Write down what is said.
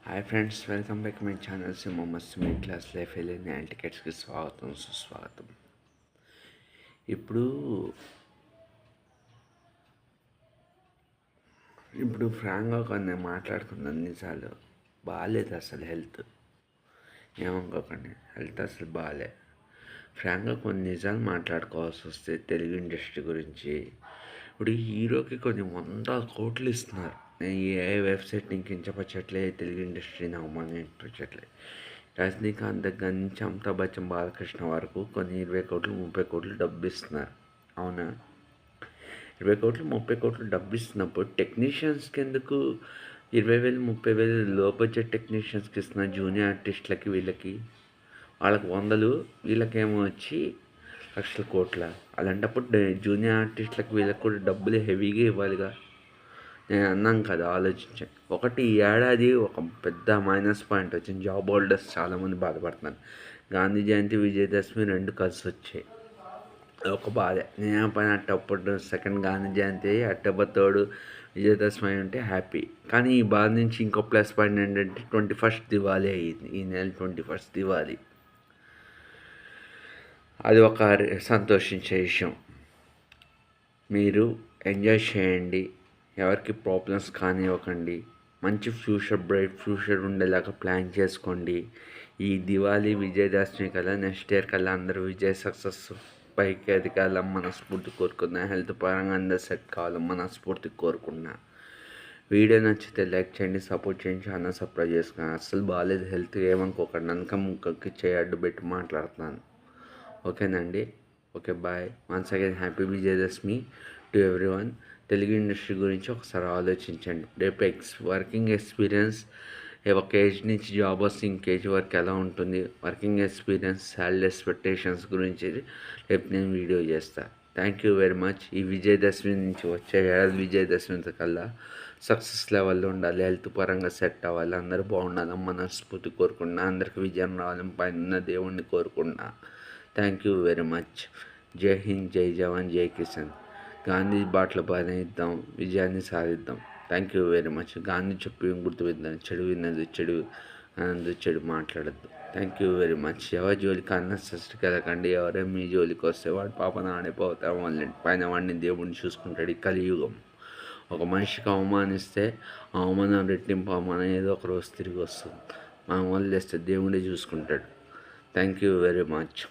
Hi friends, welcome back my channel మస్త్ మీ class life వెళ్ళిన టికెట్స్కి స్వాగతం సుస్వాగతం. ఇప్పుడు ఇప్పుడు ఫ్రాంక్గా కొన్ని మాట్లాడుకున్నాను. నిజాలు బాగాలేదు అసలు. హెల్త్ ఏమనుకోకండి, హెల్త్ అసలు బాగాలే. ఫ్రాంక్గా కొన్ని నిజాలు మాట్లాడుకోవాల్సి వస్తే తెలుగు ఇండస్ట్రీ గురించి. ఇప్పుడు హీరోకి కొన్ని 100 కోట్లు ఇస్తున్నారు. నేను ఏ వెబ్సైట్ని కించపరచట్లే, తెలుగు ఇండస్ట్రీని అవమానించట్లే. రజనీకాంత్ దగ్గర నుంచి అమితాబ్ బచ్చన్, బాలకృష్ణ వరకు కొన్ని 20 కోట్లు 30 కోట్లు డబ్బు ఇస్తున్నారు. అవునా? 20 కోట్లు 30 కోట్లు డబ్బు ఇస్తున్నప్పుడు టెక్నీషియన్స్కి ఎందుకు 20,000 30,000 లో బడ్జెట్ టెక్నీషియన్స్కి ఇస్తున్నారు? జూనియర్ ఆర్టిస్టులకి వీళ్ళకి వాళ్ళకి 100, వీళ్ళకేమో వచ్చి లక్షల కోట్ల. అలాంటప్పుడు జూనియర్ ఆర్టిస్టులకు వీళ్ళకి కూడా డబ్బులు హెవీగా ఇవ్వాలిగా. నేను అన్నాను కదా, ఆలోచించాను. ఒకటి ఈ ఏడాది ఒక పెద్ద మైనస్ పాయింట్ వచ్చింది. జాబ్ హోల్డర్స్ చాలామంది బాధపడుతున్నారు. గాంధీ జయంతి, విజయదశమి 2 కలిసి వచ్చాయి. ఒక బాధ. నేను పని అట్టప్పుడు సెకండ్ గాంధీ జయంతి, అక్టోబర్ 3 విజయదశమి అయి ఉంటే హ్యాపీ. కానీ ఈ బాధ నుంచి ఇంకో ప్లస్ పాయింట్ ఏంటంటే 21st దివాళీ అయ్యింది. ఈ నెల 21st దివాళీ. అది ఒక సంతోషించే విషయం. మీరు ఎంజాయ్ చేయండి, ఎవరికి ప్రాబ్లమ్స్ కానివ్వకండి. మంచి ఫ్యూచర్, బ్రైట్ ఫ్యూచర్ ఉండేలాగా ప్లాన్ చేసుకోండి. ఈ దివాళీ విజయదశమి కల్లా, నెక్స్ట్ ఇయర్ కల్లా అందరూ సక్సెస్ పైకి ఎదగాలని మనస్ఫూర్తి కోరుకున్నా. హెల్త్ పరంగా అందరూ సెట్ కావాలని మనస్ఫూర్తి కోరుకున్నా. వీడియో నచ్చితే లైక్ చేయండి, సపోర్ట్ చేయండి, ఛానల్ సబ్స్క్రైబ్ చేసుకున్నాను. అస్సలు బాగాలేదు హెల్త్, ఏమనుకోకండి. ననక ముక్కకి చేయడ్డు పెట్టి మాట్లాడుతున్నాను. ఓకేనండి. Okay, bye. Once again happy Vijayadashami to everyone. Telugu industry గురించి ఒకసారి ఆలోచించండి. రేపు వర్కింగ్ ఎక్స్పీరియన్స్, ఒక ఏజ్ నుంచి జాబ్ వస్తే ఇంక ఏజ్ వరకు ఎలా ఉంటుంది, వర్కింగ్ ఎక్స్పీరియన్స్, శాలరీ ఎక్స్పెక్టేషన్స్ గురించి రేపు నేను వీడియో చేస్తాను. Thank you very much. ఈ విజయదశమి నుంచి వచ్చే ఏడాది విజయదశమి కల్లా సక్సెస్ లెవెల్లో ఉండాలి, హెల్త్ పరంగా సెట్ అవ్వాలి, అందరూ బాగుండాలని మనస్ఫూర్తి కోరుకున్నా. అందరికి విజయం రావాలని పైన దేవుణ్ణి కోరుకున్నా. Thank you very much. జై హింద్, జై జవాన్, జై కిసాన్. గాంధీ బాటలో పయనిద్దాం, విజయాన్ని సాధిద్దాం. Thank you very much. Gandhi చెప్పి గుర్తు విద్దాం, చెడు విన్నది చెడు అన్నది, చెడు మాట్లాడద్దు. Thank you very much. ఎవరి జోలికి అన్నెసెసరీకి వెళ్ళకండి. ఎవరే మీ జోలికి వస్తే వాడు పాపన ఆడిపోతాం వాళ్ళని పైన వాడిని దేవుడిని చూసుకుంటాడు. ఈ కలియుగం. ఒక మనిషికి అవమానిస్తే అవమానం రెట్టింపు అవమానం ఏదో ఒక రోజు తిరిగి వస్తుంది. మనం వదిలేస్తే దేవుడే చూసుకుంటాడు. Thank you very much.